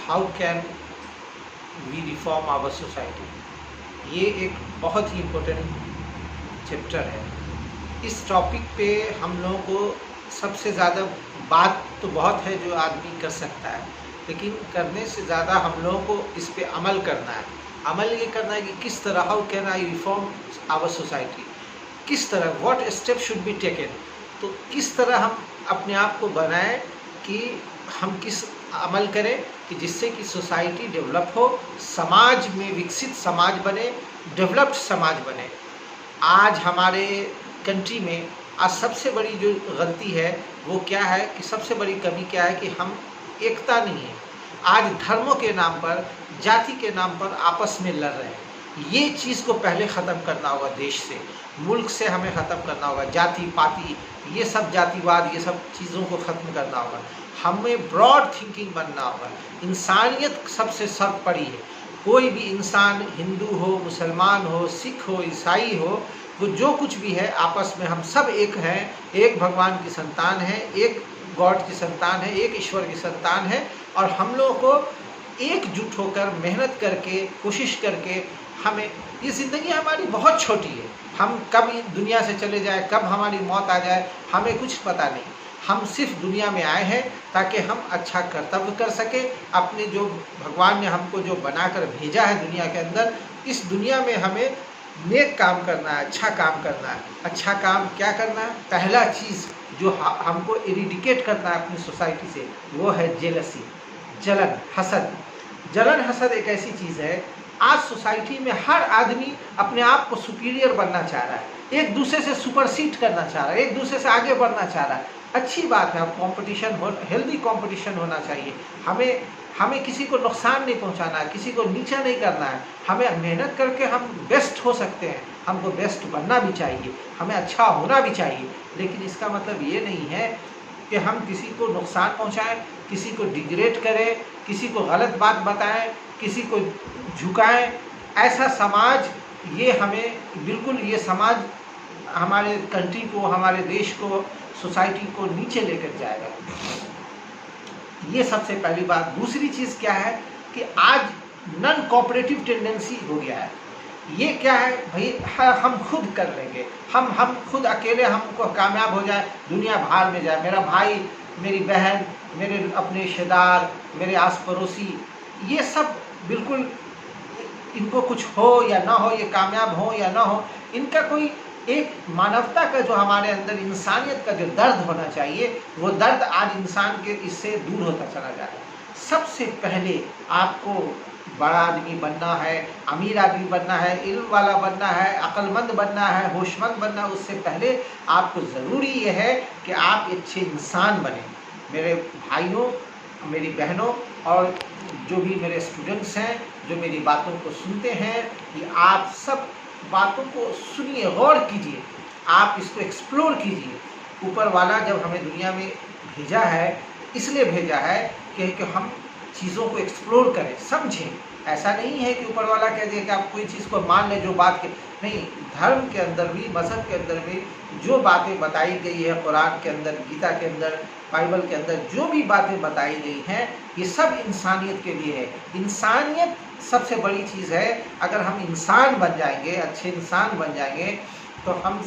How can we reform our society. ये एक बहुत ही इम्पोर्टेंट चैप्टर है। इस टॉपिक पे हम लोगों को सबसे ज़्यादा बात तो बहुत है जो आदमी कर सकता है, लेकिन करने से ज़्यादा हम लोगों को इस पे अमल करना है। अमल ये करना है कि किस तरह, how can I reform our society, किस तरह, what step should be taken. तो किस तरह हम अपने आप को बनाएं कि हम किस अमल करें कि जिससे कि सोसाइटी डेवलप हो, समाज में विकसित समाज बने, डेवलप्ड समाज बने। आज हमारे कंट्री में आज सबसे बड़ी जो गलती है वो क्या है कि सबसे बड़ी कमी क्या है कि हम एकता नहीं है। आज धर्मों के नाम पर, जाति के नाम पर आपस में लड़ रहे हैं। ये चीज़ को पहले ख़त्म करना होगा, देश से, मुल्क से हमें ख़त्म करना होगा। जाति पाति, ये सब जातिवाद, ये सब चीज़ों को ख़त्म करना होगा। हमें ब्रॉड थिंकिंग बनना होगा। इंसानियत सबसे सर्वोपरि है। कोई भी इंसान, हिंदू हो, मुसलमान हो, सिख हो, ईसाई हो, वो जो कुछ भी है, आपस में हम सब एक हैं, एक भगवान की संतान है, एक गॉड की संतान है, एक ईश्वर की संतान है। और हम लोगों को एकजुट होकर मेहनत करके, कोशिश करके, हमें, ये ज़िंदगी हमारी बहुत छोटी है। हम कब दुनिया से चले जाए, कब हमारी मौत आ जाए, हमें कुछ पता नहीं। हम सिर्फ दुनिया में आए हैं ताकि हम अच्छा कर्तव्य कर सके। अपने जो भगवान ने हमको जो बनाकर भेजा है दुनिया के अंदर, इस दुनिया में हमें नेक काम करना है, अच्छा काम करना है। अच्छा काम क्या करना है? पहला चीज़ जो हमको इरिडिकेट करना है अपनी सोसाइटी से, वो है जेलसी, जलन, हसद। जलन हसद एक ऐसी चीज़ है, आज सोसाइटी में हर आदमी अपने आप को सुपीरियर बनना चाह रहा है, एक दूसरे से सुपरसीड करना चाह रहा है, एक दूसरे से आगे बढ़ना चाह रहा है। अच्छी बात है, कंपटीशन हो, हेल्दी कंपटीशन होना चाहिए। हमें किसी को नुकसान नहीं पहुंचाना है, किसी को नीचा नहीं करना है। हमें मेहनत करके हम बेस्ट हो सकते हैं, हमको बेस्ट बनना भी चाहिए, हमें अच्छा होना भी चाहिए। लेकिन इसका मतलब ये नहीं है कि हम किसी को नुकसान पहुंचाएं, किसी को डिग्रेड करें, किसी को गलत बात बताएं, किसी को झुकाएं। ऐसा समाज, ये हमें बिल्कुल, ये समाज हमारे कंट्री को, हमारे देश को, सोसाइटी को नीचे लेकर जाएगा। ये सबसे पहली बात। दूसरी चीज़ क्या है कि आज नॉन कोऑपरेटिव टेंडेंसी हो गया है। ये क्या है भाई, हम खुद कर लेंगे, हम खुद अकेले हमको कामयाब हो जाए, दुनिया भाड़ में जाए, मेरा भाई, मेरी बहन, मेरे अपने रिश्तेदार, मेरे आस पड़ोसी, ये सब बिल्कुल, इनको कुछ हो या ना हो, ये कामयाब हो या ना हो, इनका कोई एक मानवता का जो हमारे अंदर, इंसानियत का जो दर्द होना चाहिए, वो दर्द आज इंसान के इससे दूर होता चला जा रहा है। सबसे पहले आपको बड़ा आदमी बनना है, अमीर आदमी बनना है, इल्म वाला बनना है, अक्लमंद बनना है, होशमंद बनना है। उससे पहले आपको ज़रूरी ये है कि आप अच्छे इंसान बने। मेरे भाइयों, मेरी बहनों, और जो भी मेरे स्टूडेंट्स हैं, जो मेरी बातों को सुनते हैं, कि आप सब बातों को सुनिए, गौर कीजिए, आप इसको एक्सप्लोर कीजिए। ऊपर वाला जब हमें दुनिया में भेजा है, इसलिए भेजा है कि हम चीज़ों को एक्सप्लोर करें, समझें। ऐसा नहीं है कि ऊपर वाला कह दे कि आप कोई चीज़ को मान लें जो बात के, नहीं। धर्म के अंदर भी, मज़हब के अंदर भी जो बातें बताई गई है, कुरान के अंदर, गीता के अंदर, बाइबल के अंदर जो भी बातें बताई गई हैं, ये सब इंसानियत के लिए है। इंसानियत सबसे बड़ी चीज़ है। अगर हम इंसान बन जाएंगे, अच्छे इंसान बन जाएंगे, तो हम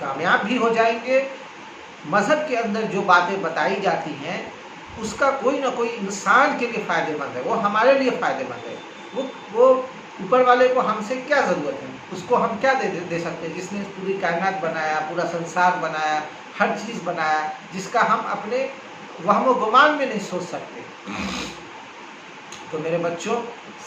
कामयाब भी हो जाएंगे। मज़हब के अंदर जो बातें बताई जाती हैं, उसका कोई ना कोई इंसान के लिए फ़ायदेमंद है, वो हमारे लिए फ़ायदेमंद है। वो ऊपर वाले को हमसे क्या ज़रूरत है, उसको हम क्या दे सकते हैं, जिसने पूरी कायनात बनाया, पूरा संसार बनाया, हर चीज़ बनाया, जिसका हम अपने वहम व गुमान में नहीं सोच सकते। तो मेरे बच्चों,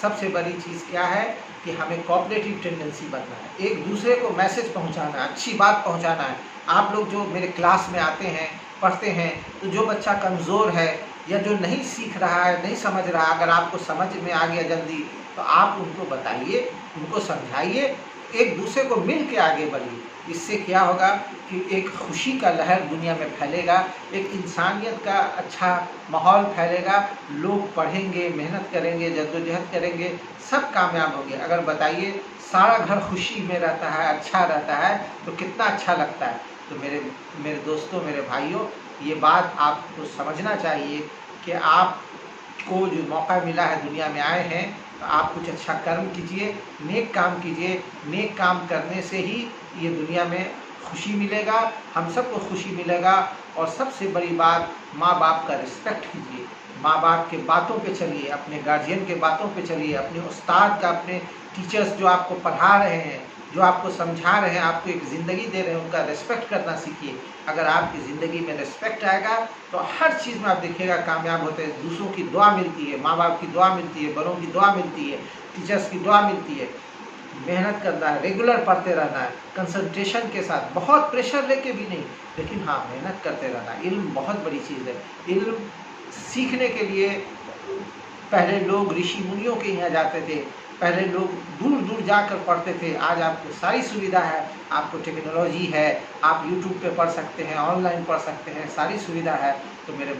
सबसे बड़ी चीज़ क्या है कि हमें कोऑपरेटिव टेंडेंसी बनना है, एक दूसरे को मैसेज पहुंचाना है, अच्छी बात पहुंचाना है। आप लोग जो मेरे क्लास में आते हैं, पढ़ते हैं, तो जो बच्चा कमज़ोर है या जो नहीं सीख रहा है, नहीं समझ रहा, अगर आपको समझ में आ गया जल्दी, तो आप उनको बताइए, उनको समझाइए, एक दूसरे को मिल के आगे बढ़िए। इससे क्या होगा कि एक खुशी का लहर दुनिया में फैलेगा, एक इंसानियत का अच्छा माहौल फैलेगा, लोग पढ़ेंगे, मेहनत करेंगे, जद्दोजहद करेंगे, सब कामयाब होंगे। अगर बताइए सारा घर खुशी में रहता है, अच्छा रहता है, तो कितना अच्छा लगता है। तो मेरे दोस्तों, मेरे भाइयों, ये बात आपको समझना चाहिए कि आप को जो मौका मिला है, दुनिया में आए हैं, तो आप कुछ अच्छा कर्म कीजिए, नेक काम कीजिए। नेक काम करने से ही ये दुनिया में खुशी मिलेगा, हम सबको खुशी मिलेगा। और सबसे बड़ी बात, माँ बाप का रिस्पेक्ट कीजिए, माँ बाप के बातों पे चलिए, अपने गार्जियन के बातों पे चलिए, अपने उस्ताद का, अपने टीचर्स जो आपको पढ़ा रहे हैं, जो आपको समझा रहे हैं, आपको एक ज़िंदगी दे रहे हैं, उनका रिस्पेक्ट करना सीखिए। अगर आपकी ज़िंदगी में रिस्पेक्ट आएगा तो हर चीज़ में आप देखिएगा कामयाब होते हैं। दूसरों की दुआ मिलती है, माँ बाप की दुआ मिलती है, बड़ों की दुआ मिलती है, टीचर्स की दुआ मिलती है। मेहनत करना है, रेगुलर पढ़ते रहना है, कंसंट्रेशन के साथ, बहुत प्रेशर लेके भी नहीं, लेकिन हाँ मेहनत करते रहना। इल्म बहुत बड़ी चीज़ है। इल्म सीखने के लिए पहले लोग ऋषि मुनियों के यहाँ जाते थे, पहले लोग दूर दूर जाकर पढ़ते थे। आज आपको सारी सुविधा है, आपको टेक्नोलॉजी है, आप यूट्यूब पे पढ़ सकते हैं, ऑनलाइन पढ़ सकते हैं, सारी सुविधा है। तो मेरे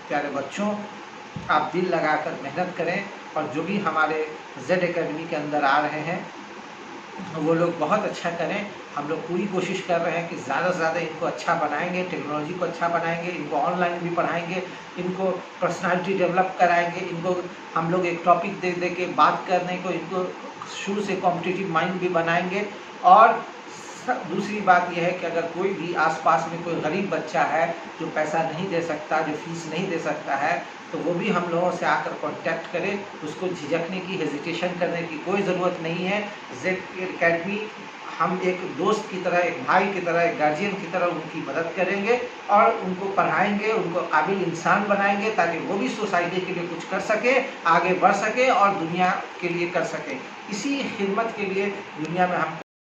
प्यारे बच्चों, आप दिल लगाकर मेहनत करें, और जो भी हमारे जेड एकेडमी के अंदर आ रहे हैं वो लोग बहुत अच्छा करें। हम लोग पूरी कोशिश कर रहे हैं कि ज़्यादा से ज़्यादा इनको अच्छा बनाएंगे, टेक्नोलॉजी को अच्छा बनाएंगे, इनको ऑनलाइन भी पढ़ाएंगे, इनको पर्सनालिटी डेवलप कराएंगे, इनको हम लोग एक टॉपिक दे दे के बात करने को, इनको शुरू से कॉम्पिटिटिव माइंड भी बनाएंगे। और दूसरी बात यह है कि अगर कोई भी आसपास में कोई गरीब बच्चा है जो पैसा नहीं दे सकता, जो फीस नहीं दे सकता है, तो वो भी हम लोगों से आकर कांटेक्ट करे। उसको झिझकने की, हेजिटेशन करने की कोई ज़रूरत नहीं है। जेड एकेडमी, हम एक दोस्त की तरह, एक भाई की तरह, एक गार्जियन की तरह उनकी मदद करेंगे और उनको पढ़ाएंगे, उनको काबिल इंसान बनाएंगे, ताकि वो भी सोसाइटी के लिए कुछ कर सके, आगे बढ़ सके और दुनिया के लिए कर सके। इसी खिदमत के लिए दुनिया में हम